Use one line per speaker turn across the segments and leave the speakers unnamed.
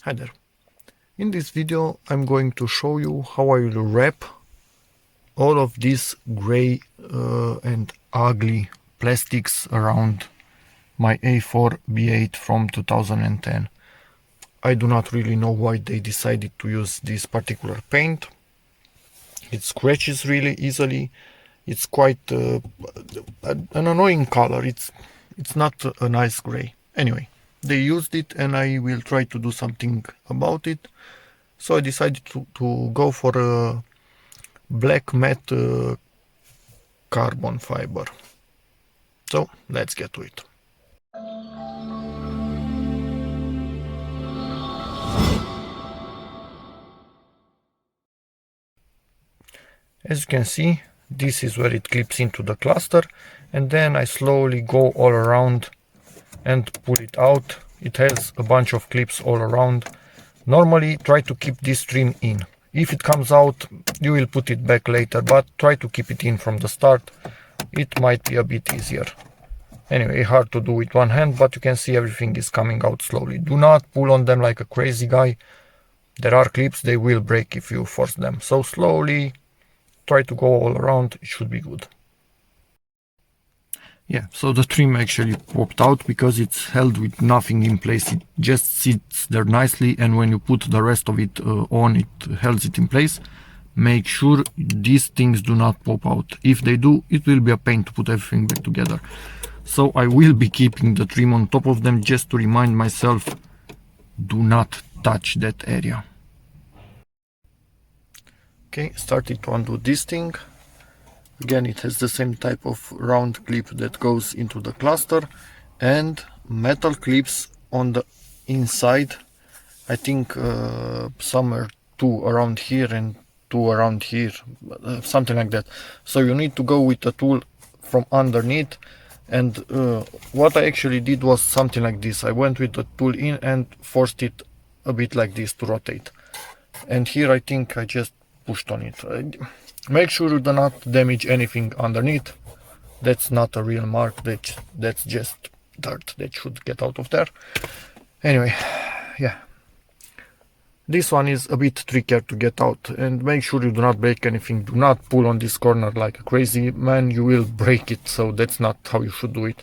Hi there. In this video I'm going to show you how I will wrap all of these gray and ugly plastics around my A4 B8 from 2010. I do not really know why they decided to use this particular paint. It scratches really easily. It's quite an annoying color. It's not a nice gray. Anyway, they used it and I will try to do something about it. So I decided to go for a black matte carbon fiber. So let's get to it. As you can see, this is where it clips into the cluster, and then I slowly go all around and pull it out. It has a bunch of clips all around. Normally try to keep this trim in. If it comes out, you will put it back later, but try to keep it in from the start. It might be a bit easier. Anyway, hard to do with one hand, but you can see everything is coming out slowly. Do not pull on them like a crazy guy. There are clips, they will break if you force them. So slowly try to go all around, it should be good. Yeah, so the trim actually popped out because it's held with nothing in place. It just sits there nicely, and when you put the rest of it on, it holds it in place. Make sure these things do not pop out. If they do, it will be a pain to put everything back together. So I will be keeping the trim on top of them just to remind myself, do not touch that area. Okay, started to undo this thing. Again, it has the same type of round clip that goes into the cluster and metal clips on the inside. I think some are two around here and two around here, something like that. So you need to go with the tool from underneath, and what I actually did was something like this. I went with the tool in and forced it a bit like this to rotate. And here I think I just pushed on it. Make sure you do not damage anything underneath. That's not a real mark, that's just dirt that should get out of there. Anyway, yeah. This one is a bit trickier to get out, and make sure you do not break anything. Do not pull on this corner like a crazy man, you will break it, so that's not how you should do it.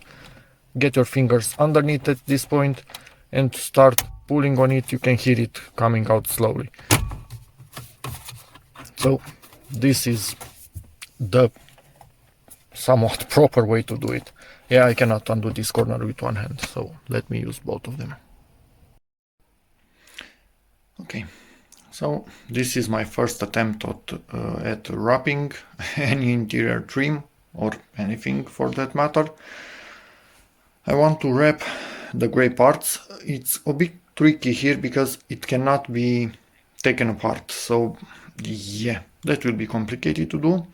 Get your fingers underneath at this point and start pulling on it. You can hear it coming out slowly. So this is the somewhat proper way to do it. Yeah, I cannot undo this corner with one hand, so let me use both of them. Okay, so this is my first attempt at wrapping any interior trim or anything for that matter. I want to wrap the gray parts. It's a bit tricky here because it cannot be taken apart, so yeah, that will be complicated to do.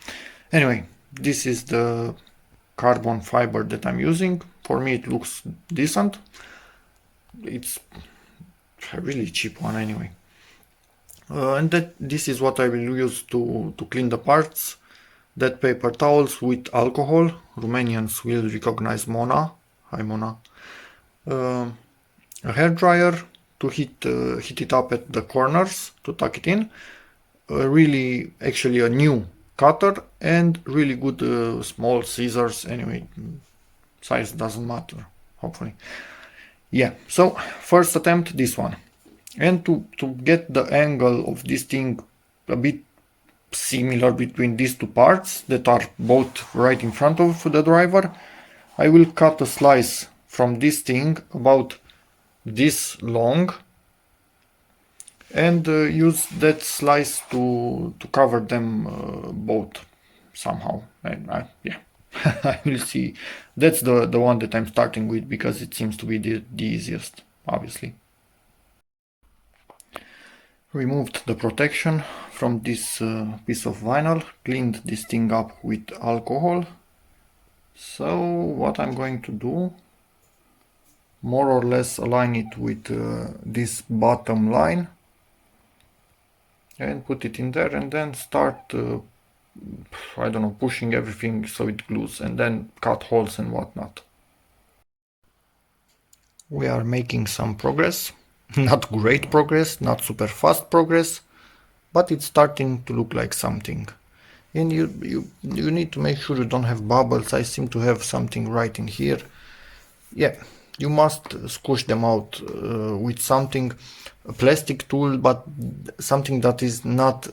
Anyway, this is the carbon fiber that I'm using. For me it looks decent. It's a really cheap one anyway. And this is what I will use to clean the parts. That paper towels with alcohol. Romanians will recognize Mona. Hi Mona. A hair dryer to heat it up at the corners to tuck it in. Really actually a new cutter and really good small scissors. Anyway, size doesn't matter, hopefully. Yeah, so first attempt, this one. And to get the angle of this thing a bit similar between these two parts that are both right in front of the driver, I will cut a slice from this thing about this long and use that slice to cover them both somehow. And yeah, I will see. That's the one that I'm starting with because it seems to be the easiest, obviously. Removed the protection from this piece of vinyl, cleaned this thing up with alcohol. So what I'm going to do, more or less align it with this bottom line and put it in there, and then start I don't know, pushing everything so it glues, and then cut holes and whatnot. We are making some progress. Not great progress, not super fast progress, but it's starting to look like something. And you need to make sure you don't have bubbles. I seem to have something right in here. Yeah, you must squish them out with something, a plastic tool, but something that is not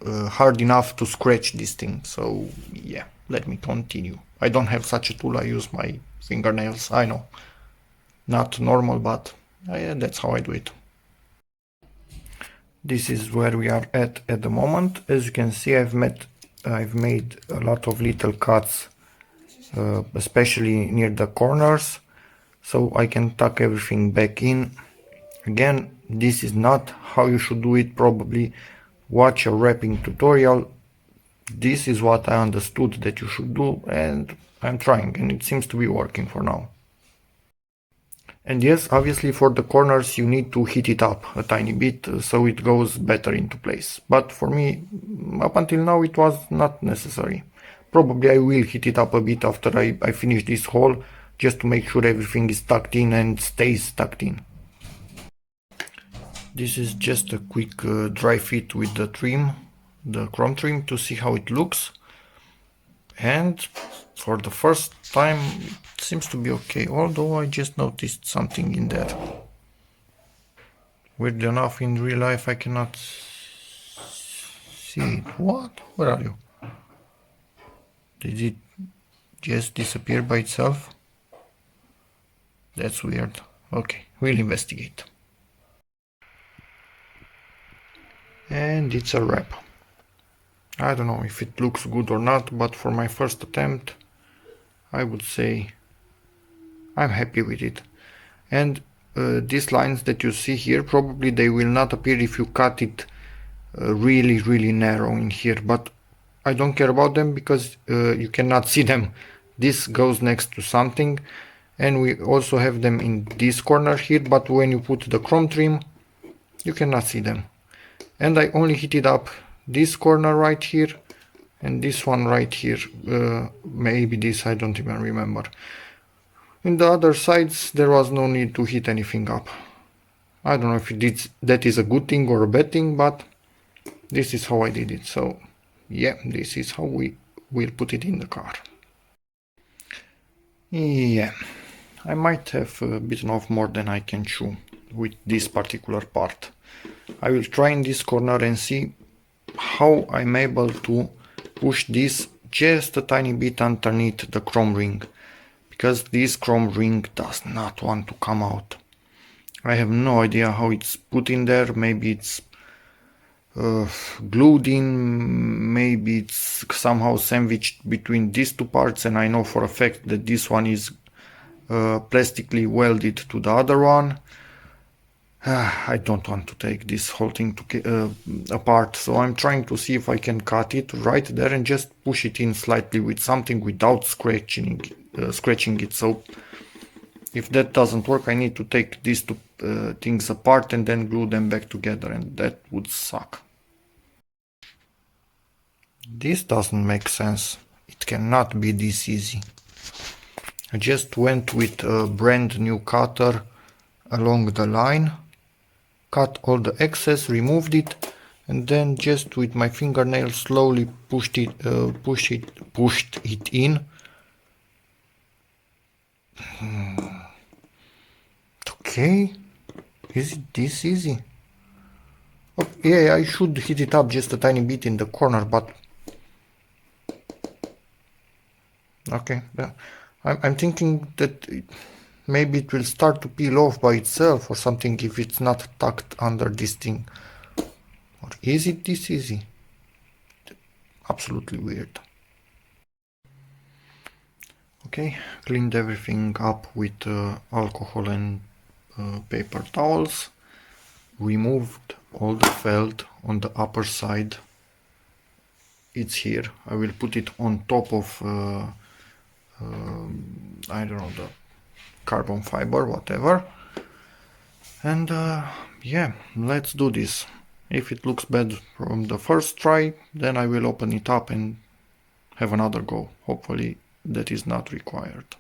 hard enough to scratch this thing. So yeah, let me continue. I don't have such a tool. I use my fingernails. I know, not normal, but yeah, that's how I do it. This is where we are at the moment. As you can see, I've made a lot of little cuts, especially near the corners, so I can tuck everything back in. Again, this is not how you should do it. Probably watch a wrapping tutorial. This is what I understood that you should do, and I'm trying, and it seems to be working for now. And yes, obviously for the corners you need to heat it up a tiny bit so it goes better into place. But for me, up until now it was not necessary. Probably I will heat it up a bit after I finish this hole, just to make sure everything is tucked in and stays tucked in. This is just a quick dry fit with the trim, the chrome trim, to see how it looks. And for the first time it seems to be okay, although I just noticed something in there. Weird enough, in real life I cannot see it. What? Where are you? Did it just disappear by itself? That's weird. Okay, we'll investigate. And it's a wrap. I don't know if it looks good or not, but for my first attempt I would say I'm happy with it. And these lines that you see here, probably they will not appear if you cut it really narrow in here, but I don't care about them because you cannot see them. This goes next to something, and we also have them in this corner here, but when you put the chrome trim you cannot see them. And I only heated up this corner right here and this one right here, maybe this, I don't even remember. In the other sides there was no need to heat anything up. I don't know if that is a good thing or a bad thing, but this is how I did it. So yeah, this is how we will put it in the car. Yeah, I might have bitten off more than I can chew with this particular part. I will try in this corner and see how I'm able to push this just a tiny bit underneath the chrome ring, because this chrome ring does not want to come out. I have no idea how it's put in there. Maybe it's glued in, maybe it's somehow sandwiched between these two parts, and I know for a fact that this one is plastically welded to the other one. I don't want to take this whole thing apart, so I'm trying to see if I can cut it right there and just push it in slightly with something without scratching it. So if that doesn't work, I need to take these two things apart and then glue them back together, and that would suck. This doesn't make sense. It cannot be this easy. I just went with a brand new cutter along the line, cut all the excess, removed it, and then just with my fingernail slowly pushed it in. Okay, is it this easy? Oh, yeah, I should heat it up just a tiny bit in the corner, but okay, yeah. I'm thinking that maybe it will start to peel off by itself or something if it's not tucked under this thing. Or is it this easy? Absolutely weird. Okay, cleaned everything up with alcohol and paper towels. Removed all the felt on the upper side. It's here. I will put it on top of I don't know, the carbon fiber, whatever. And yeah, let's do this. If it looks bad from the first try, then I will open it up and have another go. Hopefully that is not required.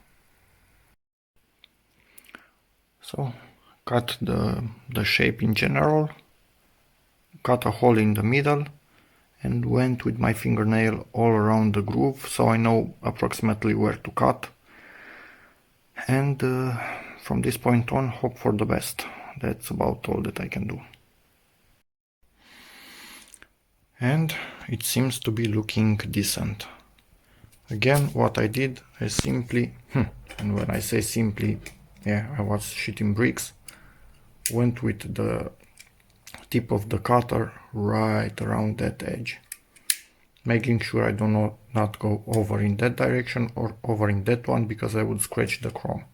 So cut the shape in general, cut a hole in the middle, and went with my fingernail all around the groove so I know approximately where to cut. And from this point on, hope for the best. That's about all that I can do. And it seems to be looking decent. Again, what I did, I simply, and when I say simply, yeah, I was shitting bricks, went with the tip of the cutter right around that edge, making sure I do not go over in that direction or over in that one, because I would scratch the chrome.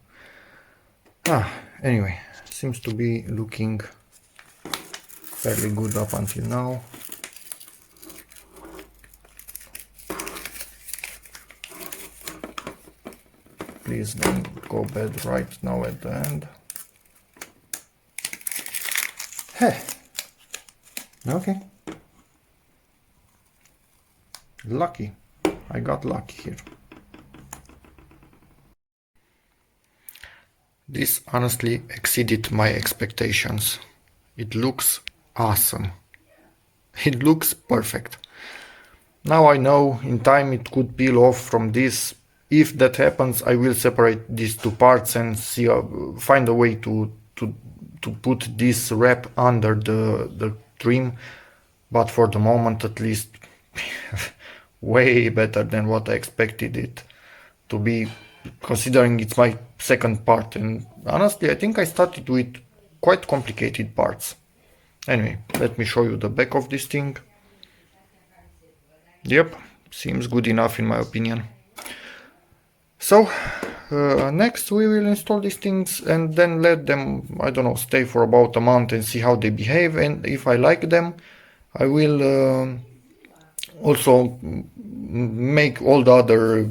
Anyway, seems to be looking fairly good up until now. Please don't go bad right now at the end. Hey, okay. Lucky. I got lucky here. This honestly exceeded my expectations. It looks awesome. It looks perfect. Now I know in time it could peel off from this. If that happens, I will separate these two parts and see find a way to put this wrap under the trim. But for the moment, at least, way better than what I expected it to be, considering it's my second part. And honestly, I think I started with quite complicated parts. Anyway, let me show you the back of this thing. Yep, seems good enough in my opinion. So next we will install these things and then let them, I don't know, stay for about a month and see how they behave. And if I like them, I will also make all the other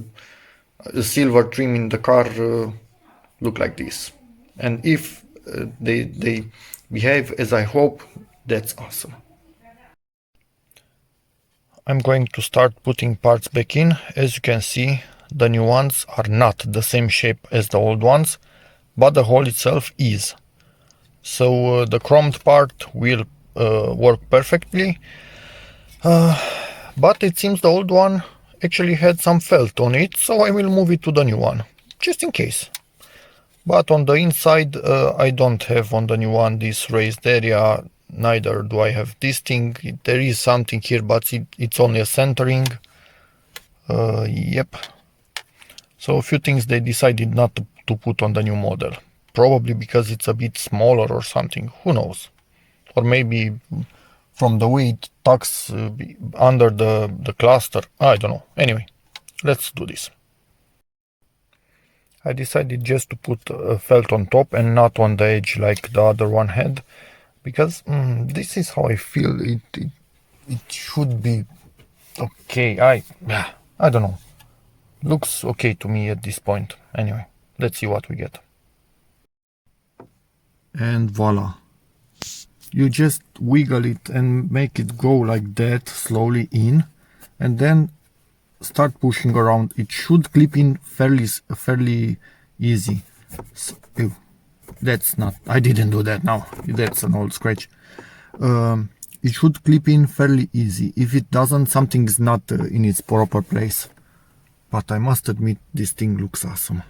silver trim in the car look like this. And if they behave as I hope, that's awesome. I'm going to start putting parts back in. As you can see, the new ones are not the same shape as the old ones, but the hole itself is. So the chromed part will work perfectly, but it seems the old one actually had some felt on it, so I will move it to the new one, just in case. But on the inside, I don't have on the new one this raised area, neither do I have this thing. There is something here, but it's only a centering. Yep. So a few things they decided not to put on the new model. Probably because it's a bit smaller or something, who knows. Or maybe from the way it tucks under the cluster, I don't know. Anyway, let's do this. I decided just to put a felt on top and not on the edge like the other one had, because this is how I feel it should be okay. I don't know. Looks okay to me at this point. Anyway, let's see what we get. And voila. You just wiggle it and make it go like that slowly in, and then start pushing around. It should clip in fairly easy. So, that's not, I didn't do that now. That's an old scratch. It should clip in fairly easy. If it doesn't, something is not in its proper place. But I must admit, this thing looks awesome.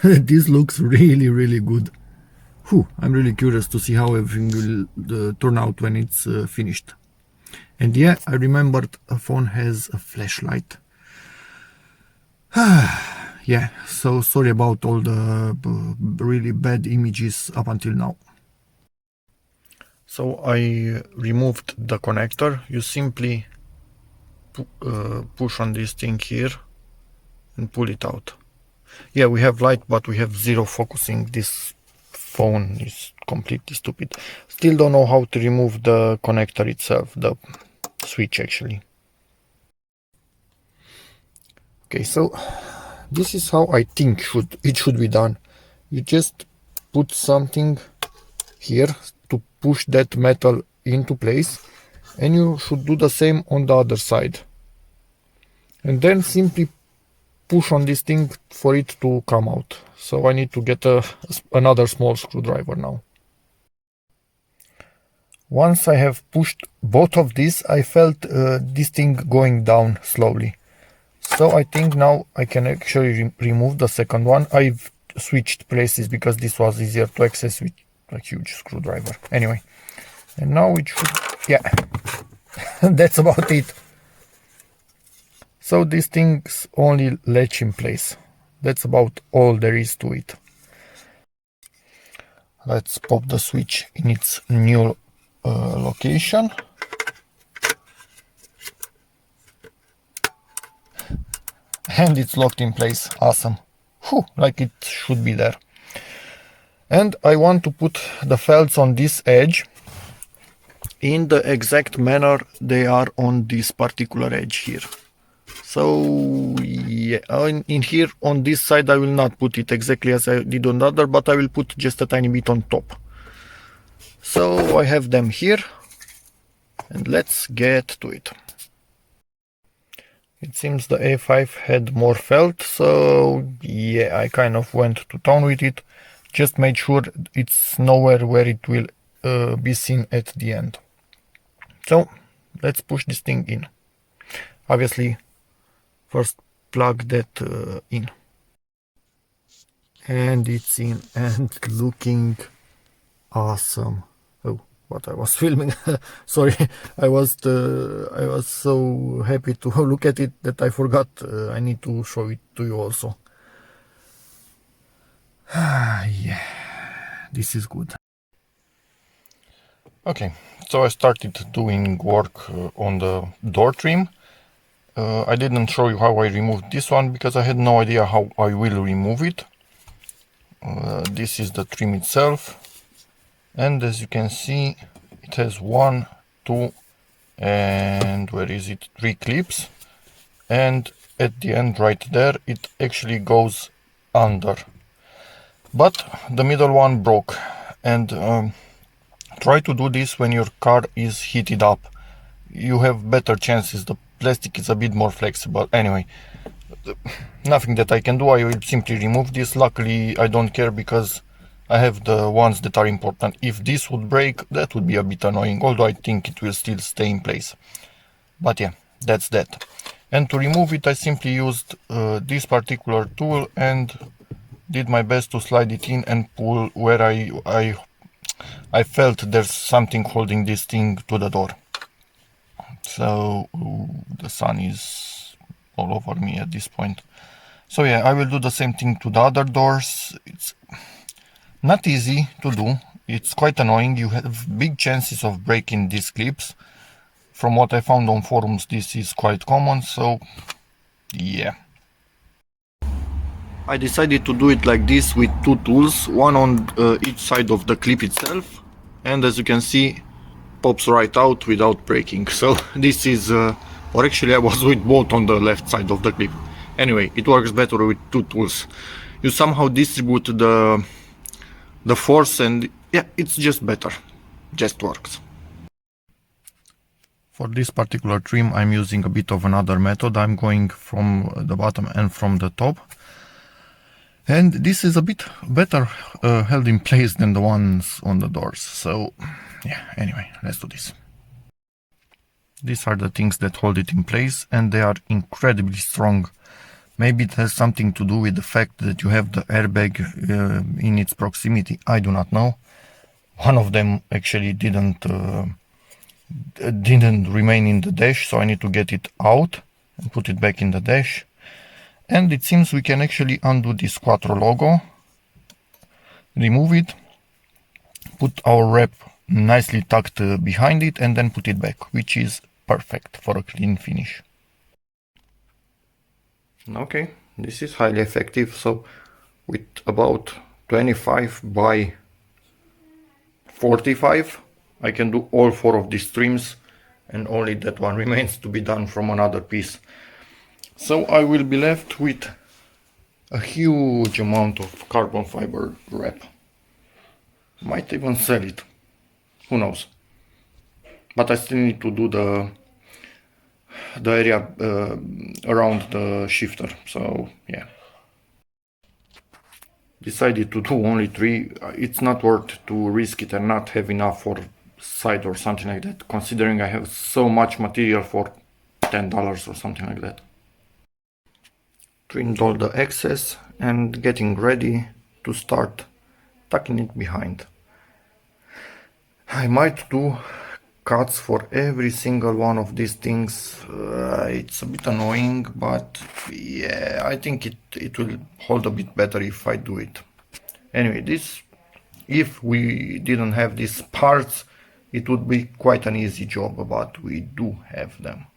This looks really good. I'm really curious to see how everything will turn out when it's finished. And yeah, I remembered a phone has a flashlight. Yeah, so sorry about all the really bad images up until now. So I removed the connector. You simply push on this thing here and pull it out. Yeah, we have light, but we have zero focusing. This phone is completely stupid. Still don't know how to remove the connector itself, the switch actually. Okay, so this is how I think it should be done. You just put something here to push that metal into place, and you should do the same on the other side. And then simply push on this thing for it to come out. So I need to get another small screwdriver now. Once I have pushed both of these, I felt this thing going down slowly. So I think now I can actually remove the second one. I've switched places because this was easier to access with a huge screwdriver. Anyway, and now it should, yeah, that's about it. So these things only latch in place. That's about all there is to it. Let's pop the switch in its new location. And it's locked in place. Awesome. Whew, like it should be there. And I want to put the felts on this edge in the exact manner they are on this particular edge here. So yeah, in here on this side I will not put it exactly as I did on the other, but I will put just a tiny bit on top. So I have them here, and let's get to it. It seems the A5 had more felt, so yeah, I kind of went to town with it. Just made sure it's nowhere where it will be seen at the end. So let's push this thing in. Obviously, first plug that in. And it's in and looking awesome. Oh, what I was filming. Sorry, I was so happy to look at it that I forgot. I need to show it to you also. Yeah, this is good. Okay, so I started doing work on the door trim. I didn't show you how I removed this one because I had no idea how I will remove it. This is the trim itself, and as you can see it has 1, 2 and where is it, 3 clips, and at the end right there it actually goes under, but the middle one broke. And try to do this when your car is heated up, you have better chances. The plastic is a bit more flexible. Anyway, nothing that I can do. I will simply remove this. Luckily I don't care because I have the ones that are important. If this would break, that would be a bit annoying, although I think it will still stay in place. But yeah, that's that. And to remove it I simply used this particular tool and did my best to slide it in and pull where I felt there's something holding this thing to the door. So the sun is all over me at this point. So yeah, I will do the same thing to the other doors. It's not easy to do. It's quite annoying. You have big chances of breaking these clips. From what I found on forums, this is quite common, so yeah. I decided to do it like this with 2 tools, one on each side of the clip itself, and as you can see, pops right out without breaking. So this is, or actually I was with both on the left side of the clip. Anyway, it works better with 2 tools. You somehow distribute the force, and yeah, it's just better. Just works. For this particular trim I'm using a bit of another method. I'm going from the bottom and from the top. And this is a bit better held in place than the ones on the doors. So yeah, anyway, let's do this. These are the things that hold it in place, and they are incredibly strong. Maybe it has something to do with the fact that you have the airbag in its proximity. I do not know. One of them actually didn't remain in the dash, so I need to get it out and put it back in the dash. And it seems we can actually undo this Quattro logo, remove it, put our wrap nicely tucked behind it, and then put it back, which is perfect for a clean finish. Okay, this is highly effective. So with about 25 by 45 I can do all 4 of these trims, and only that one remains to be done from another piece. So I will be left with a huge amount of carbon fiber wrap. Might even sell it, who knows. But I still need to do the area around the shifter, so yeah. Decided to do only 3. It's not worth to risk it and not have enough for side or something like that, considering I have so much material for $10 or something like that. Trimmed all the excess and getting ready to start tucking it behind. I might do cuts for every single one of these things. It's a bit annoying, but yeah, I think it will hold a bit better if I do it. Anyway, if we didn't have these parts, it would be quite an easy job, but we do have them.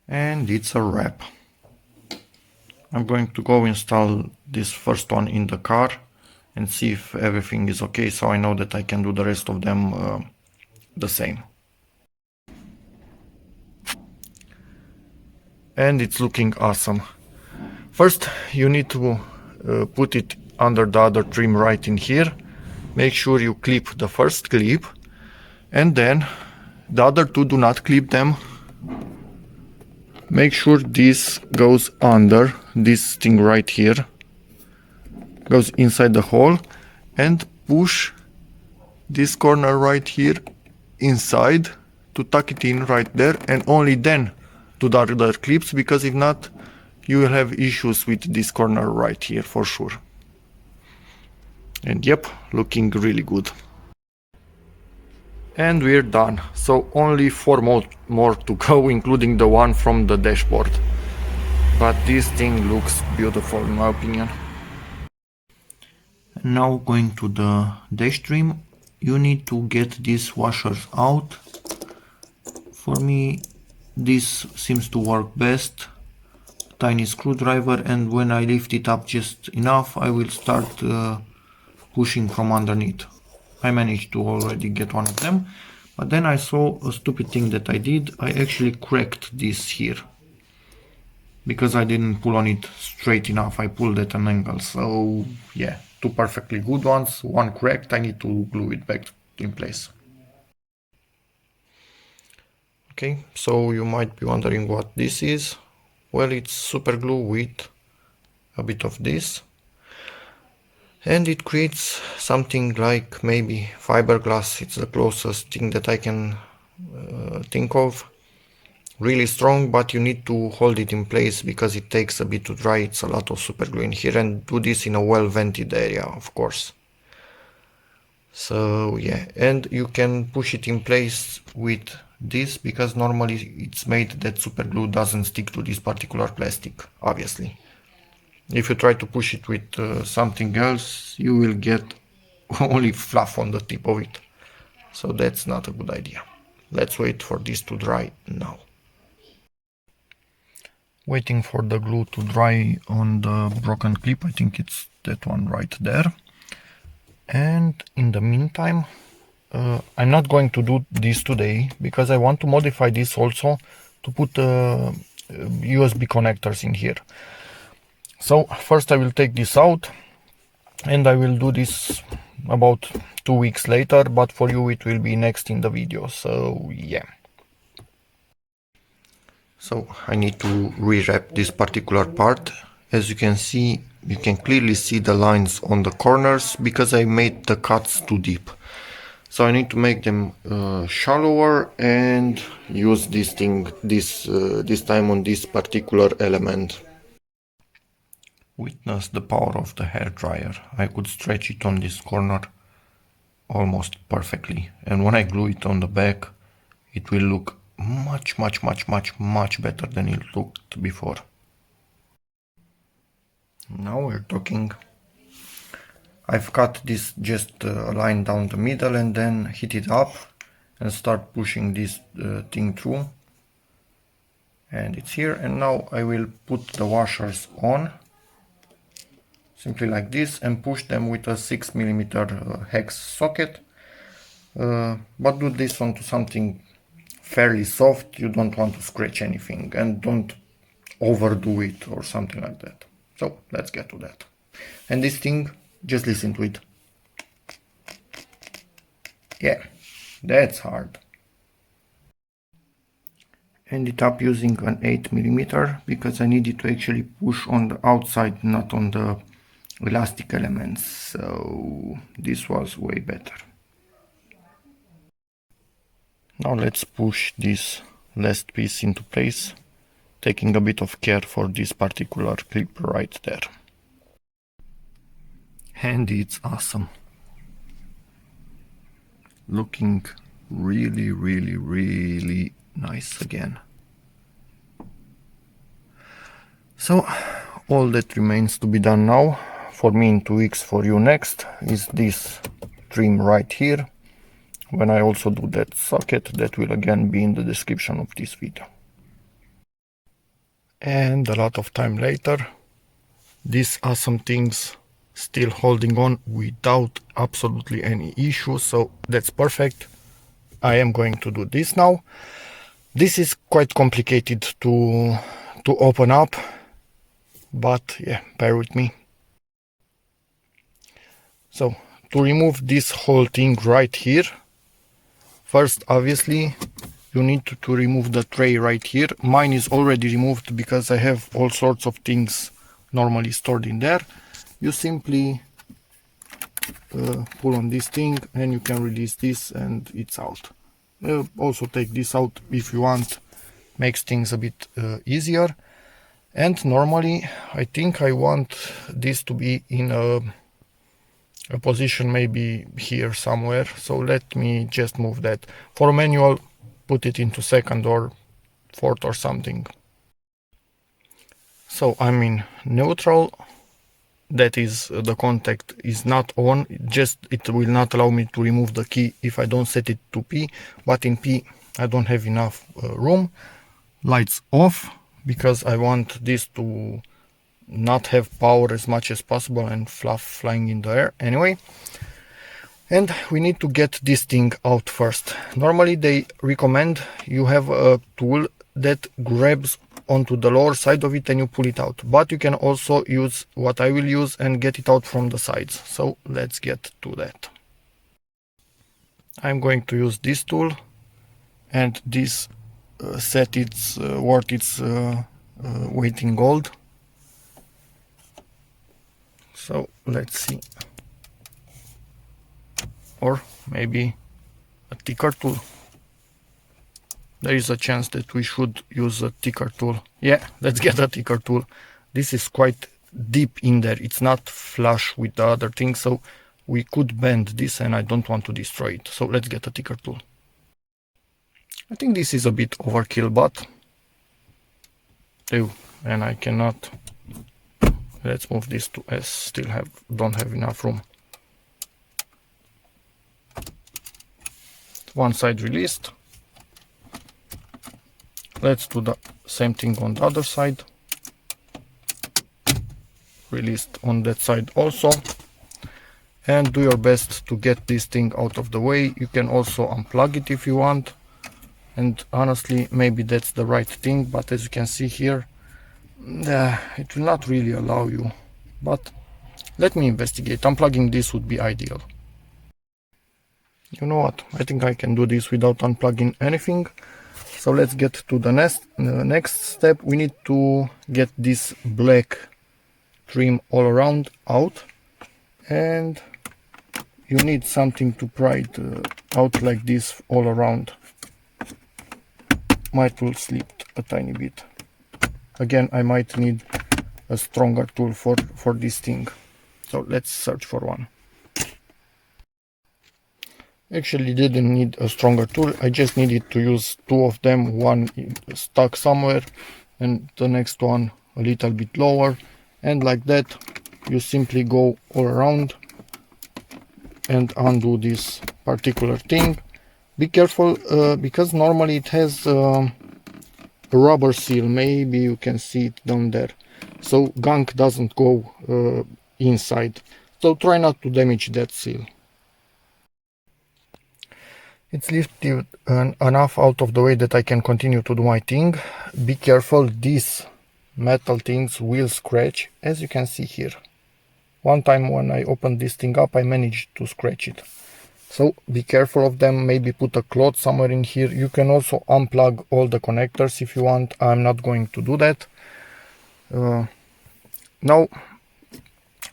And it's a wrap. I'm going to go install this first one in the car and see if everything is okay, so I know that I can do the rest of them the same. And it's looking awesome. First, you need to put it under the other trim right in here. Make sure you clip the first clip, and then the other two, do not clip them. Make sure this goes under this thing right here, goes inside the hole, and push this corner right here inside to tuck it in right there, and only then to the other clips, because if not, you will have issues with this corner right here for sure. And yep, looking really good. And we're done. So only 4 more to go, including the one from the dashboard. But this thing looks beautiful in my opinion. And now going to the dash trim, you need to get these washers out. For me, this seems to work best. Tiny screwdriver, and when I lift it up just enough, I will start pushing from underneath. I managed to already get one of them, but then I saw a stupid thing that I did. I actually cracked this here because I didn't pull on it straight enough. I pulled at an angle. So yeah, 2 perfectly good ones, 1 cracked. I need to glue it back in place. Okay, so you might be wondering what this is. Well, it's super glue with a bit of this, and it creates something like maybe fiberglass. It's the closest thing that I can think of. Really strong, but you need to hold it in place because it takes a bit to dry. It's a lot of super glue in here, and do this in a well vented area, of course. So yeah, and you can push it in place with this, because normally it's made that super glue doesn't stick to this particular plastic, obviously. If you try to push it with something else, you will get only fluff on the tip of it. So that's not a good idea. Let's wait for this to dry now. Waiting for the glue to dry on the broken clip. I think it's that one right there. And in the meantime, I'm not going to do this today because I want to modify this also to put USB connectors in here. So first I will take this out, and I will do this about 2 weeks later, but for you it will be next in the video. So yeah. So I need to rewrap this particular part. As you can see, you can clearly see the lines on the corners because I made the cuts too deep. So I need to make them shallower and use this thing this time on this particular element. Witness the power of the hair dryer. I could stretch it on this corner almost perfectly, and when I glue it on the back, it will look much better than it looked before. Now we're talking. I've cut this just a line down the middle and then heat it up and start pushing this thing through, and it's here. And now I will put the washers on simply like this and push them with a 6mm hex socket, but do this onto something fairly soft. You don't want to scratch anything, and don't overdo it or something like that. So let's get to that. And this thing, just listen to it. Yeah, that's hard. End it up using an 8mm because I needed to actually push on the outside, not on the elastic elements. So this was way better. Now let's push this last piece into place, taking a bit of care for this particular clip right there. And it's awesome. Looking really, really, really nice again. So all that remains to be done now, for me in 2 weeks, for you next, is this trim right here. When I also do that socket, that will again be in the description of this video. And a lot of time later, these awesome things still holding on without absolutely any issue, so that's perfect. I am going to do this now. This is quite complicated to open up, but yeah, bear with me. So to remove this whole thing right here, first obviously you need to remove the tray right here. Mine is already removed because I have all sorts of things normally stored in there. You simply pull on this thing and you can release this and it's out. Also take this out if you want, makes things a bit easier. And normally I think I want this to be in a position maybe here somewhere, so let me just move that. For manual, put it into second or fourth or something. So I'm in neutral. That is, the contact is not on, just it will not allow me to remove the key if I don't set it to P, but in P I don't have enough room. Lights off, because I want this to not have power as much as possible and fluff flying in the air anyway. And we need to get this thing out first. Normally they recommend you have a tool that grabs onto the lower side of it and you pull it out, but you can also use what I will use and get it out from the sides. So let's get to that. I'm going to use this tool, and this set it's worth its weight in gold. So let's see, or maybe a thicker tool. There is a chance that we should use a thicker tool. Yeah, let's get a thicker tool. This is quite deep in there. It's not flush with the other thing, so we could bend this and I don't want to destroy it. So let's get a thicker tool. I think this is a bit overkill, but ew, and I cannot. Let's move this to S. Still don't have enough room. One side released. Let's do the same thing on the other side. Released on that side also. And do your best to get this thing out of the way. You can also unplug it if you want. And honestly, maybe that's the right thing, but as you can see here, it will not really allow you. But let me investigate. Unplugging this would be ideal. You know what? I think I can do this without unplugging anything. So let's get to the next step. We need to get this black trim all around out, and you need something to pry it out like this all around. My tool slipped a tiny bit. Again, I might need a stronger tool for this thing. So let's search for one. Actually didn't need a stronger tool, I just needed to use two of them, one stuck somewhere and the next one a little bit lower, and like that you simply go all around and undo this particular thing. Be careful because normally it has a rubber seal, maybe you can see it down there, so gunk doesn't go inside, so try not to damage that seal. It's lifted enough out of the way that I can continue to do my thing. Be careful, these metal things will scratch, as you can see here. One time when I opened this thing up, I managed to scratch it. So be careful of them, maybe put a cloth somewhere in here. You can also unplug all the connectors if you want. I'm not going to do that. Now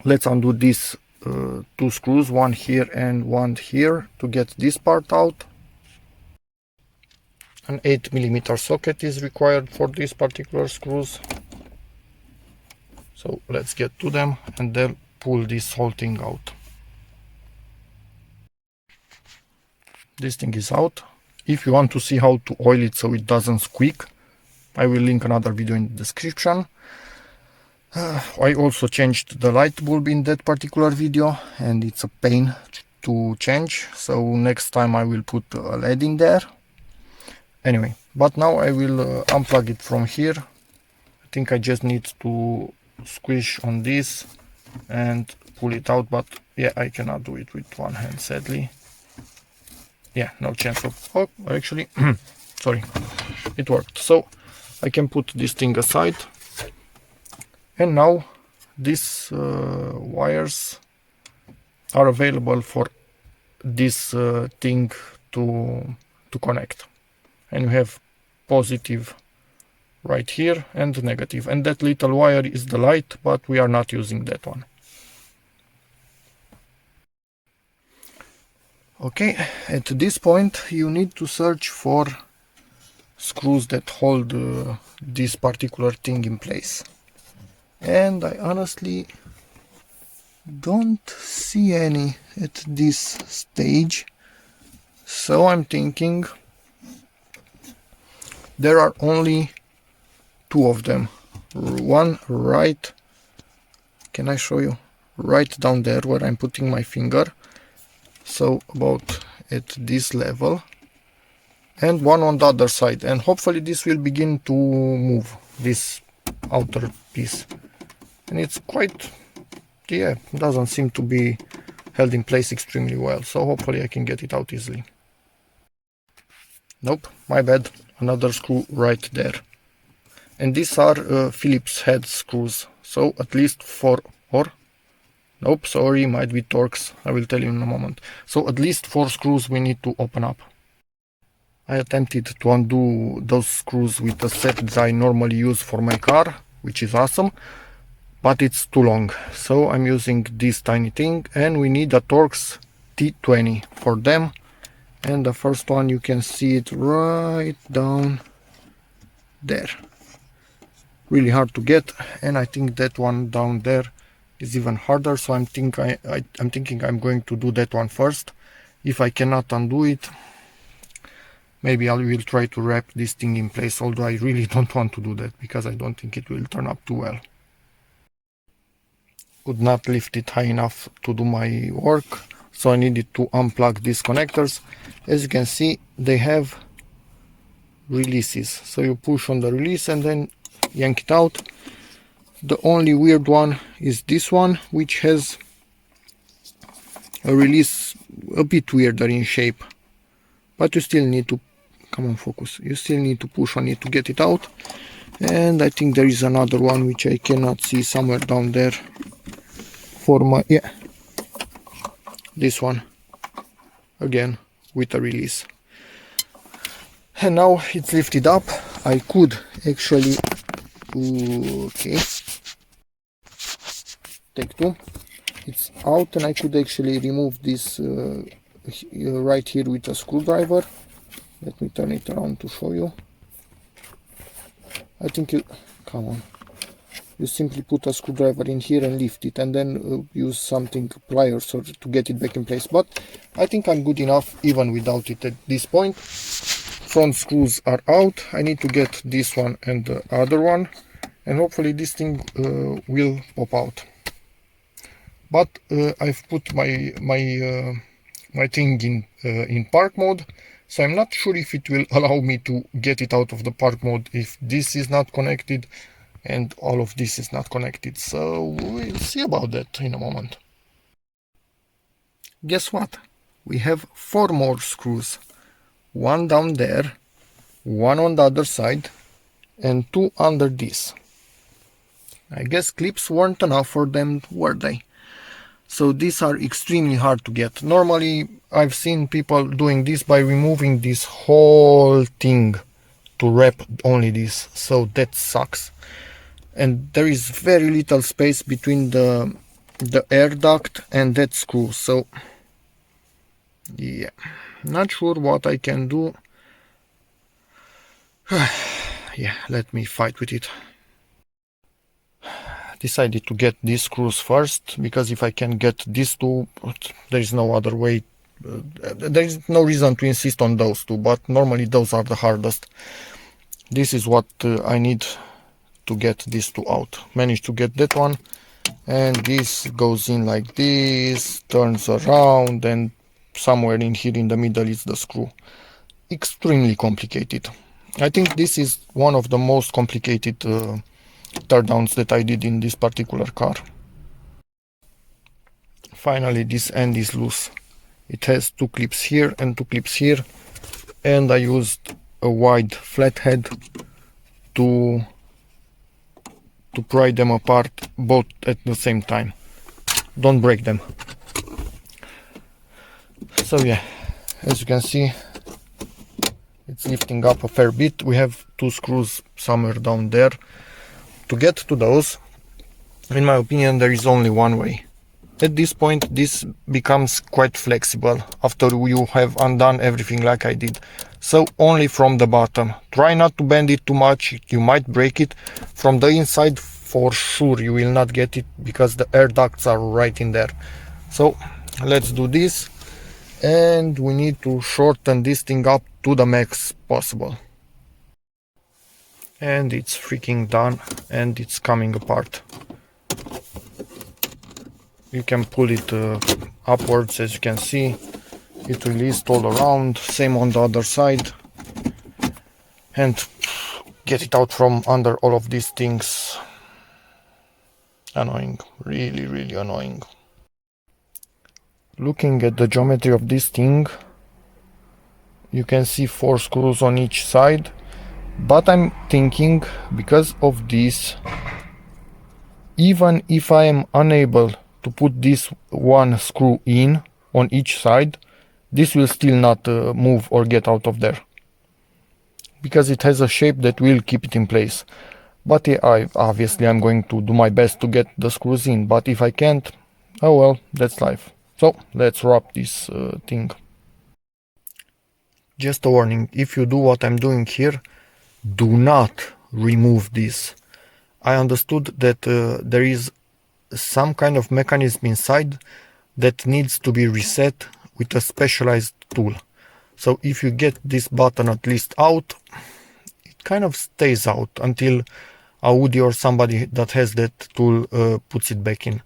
let's undo these two screws, one here and one here, to get this part out. an 8mm socket is required for these particular screws. So let's get to them and then pull this whole thing out. This thing is out. If you want to see how to oil it so it doesn't squeak, I will link another video in the description. I also changed the light bulb in that particular video and it's a pain to change, so next time I will put a LED in there. Anyway, but now I will unplug it from here. I think I just need to squish on this and pull it out, but yeah, I cannot do it with one hand, sadly. Yeah, no chance of... Oh, actually, sorry, it worked. So I can put this thing aside. And now these wires are available for this thing to connect. And you have positive right here and negative. And that little wire is the light, but we are not using that one. Okay, at this point you need to search for screws that hold this particular thing in place. And I honestly don't see any at this stage, so I'm thinking there are only two of them. One right, can I show you? Right down there where I'm putting my finger, so about at this level, and one on the other side, and hopefully this will begin to move, this outer piece. And it's quite, yeah, doesn't seem to be held in place extremely well, so hopefully I can get it out easily. Nope, my bad, another screw right there. And these are Phillips head screws, so at least 4, or nope, sorry, might be Torx, I will tell you in a moment. So at least 4 screws we need to open up. I attempted to undo those screws with a set that I normally use for my car, which is awesome, but it's too long, so I'm using this tiny thing, and we need a Torx T20 for them. And the first one, you can see it right down there. Really hard to get, and I think that one down there is even harder, so I'm thinking I'm going to do that one first. If I cannot undo it, maybe I will try to wrap this thing in place, although I really don't want to do that because I don't think it will turn up too well. Could not lift it high enough to do my work, so I needed to unplug these connectors. As you can see, they have releases, so you push on the release and then yank it out. The only weird one is this one, which has a release a bit weirder in shape, but you still need to, come on, focus, you still need to push on it to get it out. And I think there is another one which I cannot see, somewhere down there, for my, yeah, this one again with a release. And now it's lifted up. I could actually, okay, take 2, it's out, and I could actually remove this right here with a screwdriver. Let me turn it around to show you. I think you, come on, you simply put a screwdriver in here and lift it, and then use something, pliers, or to get it back in place. But I think I'm good enough even without it at this point. Front screws are out. I need to get this one and the other one, and hopefully this thing will pop out. But I've put my thing in park mode, so I'm not sure if it will allow me to get it out of the park mode if this is not connected and all of this is not connected. So we'll see about that in a moment. Guess what? We have 4 more screws. One down there, one on the other side, and 2 under this. I guess clips weren't enough for them, were they? So these are extremely hard to get. Normally I've seen people doing this by removing this whole thing to wrap only this, so that sucks. And there is very little space between the air duct and that screw, so yeah, not sure what I can do. Yeah, let me fight with it. Decided to get these screws first, because if I can get these two, there is no other way. There is no reason to insist on those two, but normally those are the hardest. This is what I need to get these two out. Managed to get that one, and this goes in like this, turns around, and somewhere in here in the middle is the screw. Extremely complicated. I think this is one of the most complicated teardowns that I did in this particular car. Finally, this end is loose. It has two clips here and two clips here, and I used a wide flathead to pry them apart both at the same time. Don't break them. So yeah, as you can see, it's lifting up a fair bit. We have two screws somewhere down there. To get to those, in my opinion, there is only one way. At this point, this becomes quite flexible after you have undone everything like I did. So only from the bottom. Try not to bend it too much, you might break it. From the inside, for sure you will not get it, because the air ducts are right in there. So let's do this, and we need to shorten this thing up to the max possible. And it's freaking done, and it's coming apart. You can pull it upwards, as you can see. It released all around, same on the other side. And get it out from under all of these things. Annoying, really, really annoying. Looking at the geometry of this thing, you can see 4 screws on each side. But I'm thinking, because of this, even if I am unable to put this one screw in on each side, this will still not move or get out of there, because it has a shape that will keep it in place. But yeah, obviously I'm going to do my best to get the screws in, but if I can't, oh well, that's life. So let's wrap this thing. Just a warning, if you do what I'm doing here, do not remove this. I understood that there is some kind of mechanism inside that needs to be reset with a specialized tool. So if you get this button at least out, it kind of stays out until Audi or somebody that has that tool puts it back in.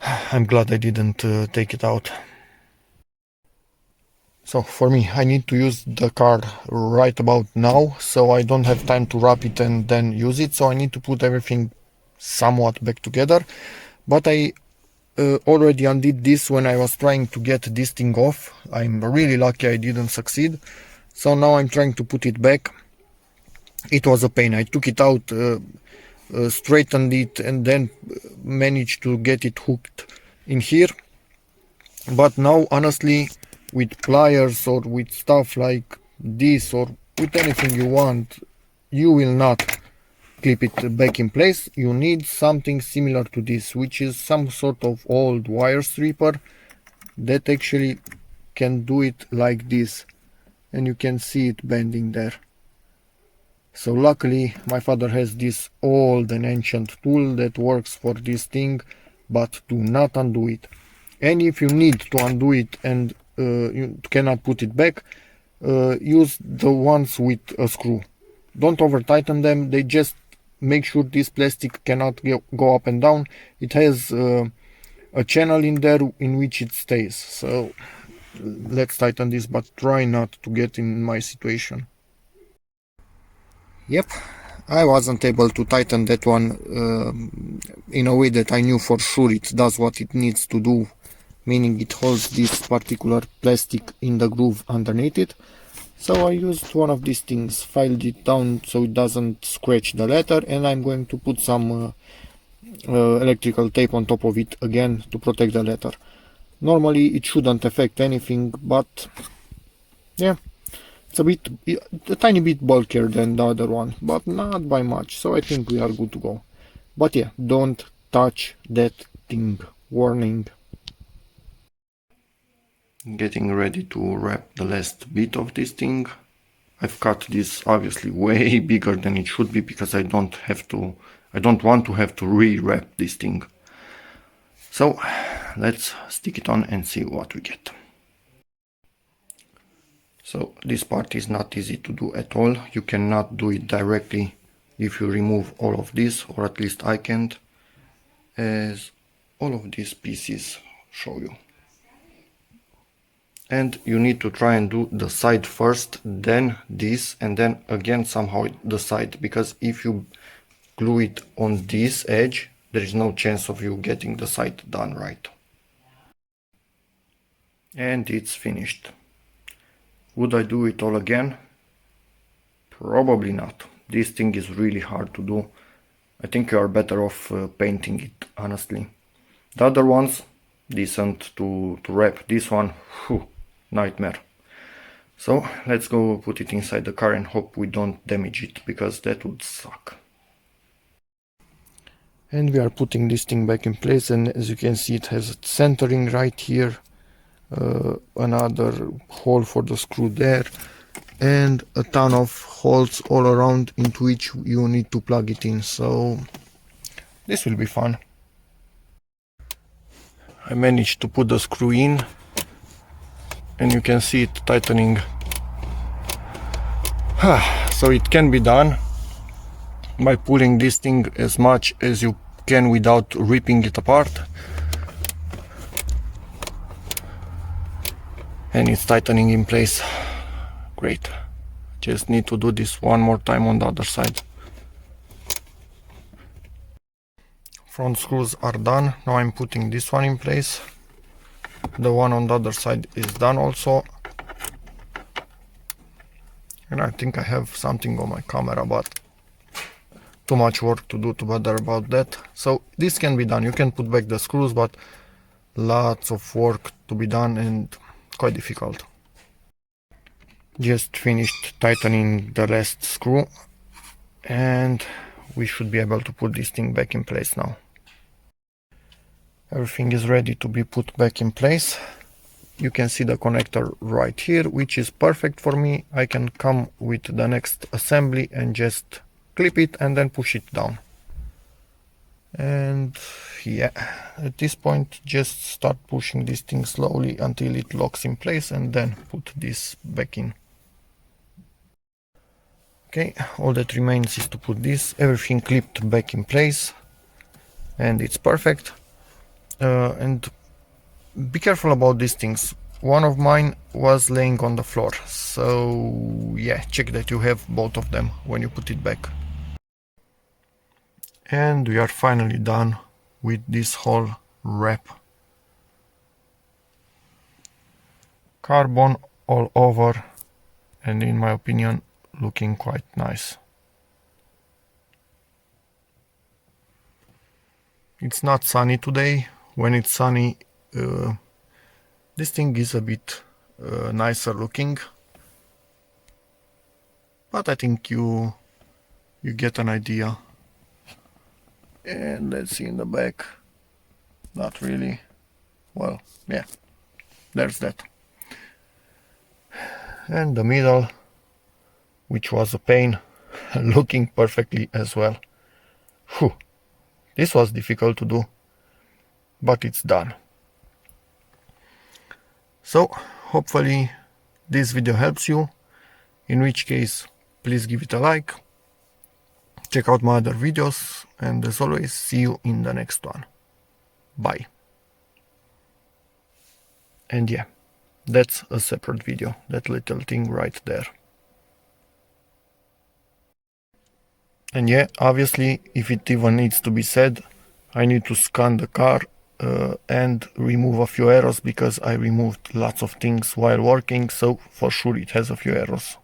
I'm glad I didn't take it out. So for me, I need to use the car right about now, so I don't have time to wrap it and then use it. So I need to put everything somewhat back together. But I already undid this when I was trying to get this thing off. I'm really lucky I didn't succeed. So now I'm trying to put it back. It was a pain. I took it out, straightened it, and then managed to get it hooked in here. But now, honestly, with pliers or with stuff like this, or with anything you want, you will not clip it back in place. You need something similar to this, which is some sort of old wire stripper that actually can do it like this, and you can see it bending there. So luckily my father has this old and ancient tool that works for this thing, but do not undo it. And if you need to undo it and you cannot put it back, use the ones with a screw. Don't over tighten them, they just make sure this plastic cannot go up and down. It has a channel in there in which it stays. So let's tighten this, but try not to get in my situation. Yep, I wasn't able to tighten that one in a way that I knew for sure it does what it needs to do, meaning it holds this particular plastic in the groove underneath it. So I used one of these things, filed it down so it doesn't scratch the leather, and I'm going to put some electrical tape on top of it again to protect the leather. Normally it shouldn't affect anything, but yeah, it's a tiny bit bulkier than the other one, but not by much, so I think we are good to go. But yeah, don't touch that thing. Warning. Getting ready to wrap the last bit of this thing. I've cut this obviously way bigger than it should be because I don't want to have to rewrap this thing. So let's stick it on and see what we get. So this part is not easy to do at all. You cannot do it directly if you remove all of this, or at least I can't, as all of these pieces show you. And you need to try and do the side first, then this, and then again somehow the side, because if you glue it on this edge, there is no chance of you getting the side done right. And it's finished. Would I do it all again? Probably not. This thing is really hard to do. I think you are better off painting it, honestly. The other ones, decent to wrap. This one, whew, nightmare. So let's go put it inside the car and hope we don't damage it, because that would suck. And we are putting this thing back in place, and as you can see, it has centering right here, another hole for the screw there, and a ton of holes all around into which you need to plug it in. So this will be fun. I managed to put the screw in, and you can see it tightening. So it can be done by pulling this thing as much as you can without ripping it apart. And it's tightening in place. Great. Just need to do this one more time on the other side. Front screws are done. Now I'm putting this one in place. The one on the other side is done also. And I think I have something on my camera, but too much work to do to bother about that. So this can be done. You can put back the screws, but lots of work to be done and quite difficult. Just finished tightening the last screw, and we should be able to put this thing back in place now. Everything is ready to be put back in place. You can see the connector right here, which is perfect for me. I can come with the next assembly and just clip it and then push it down. And yeah, at this point just start pushing this thing slowly until it locks in place, and then put this back in. Okay, all that remains is to put everything clipped back in place, and it's perfect. And be careful about these things. One of mine was laying on the floor, so yeah, check that you have both of them when you put it back. And we are finally done with this whole wrap. Carbon all over, and in my opinion looking quite nice. It's not sunny today. When it's sunny, this thing is a bit nicer looking, but I think you get an idea. And let's see in the back, not really. Well, yeah, there's that. And the middle, which was a pain, looking perfectly as well. Whew. This was difficult to do, but it's done. So hopefully this video helps you, in which case please give it a like, check out my other videos, and as always, see you in the next one. Bye. And yeah, that's a separate video, that little thing right there. And yeah, obviously, if it even needs to be said, I need to scan the car and remove a few errors, because I removed lots of things while working, so for sure it has a few errors.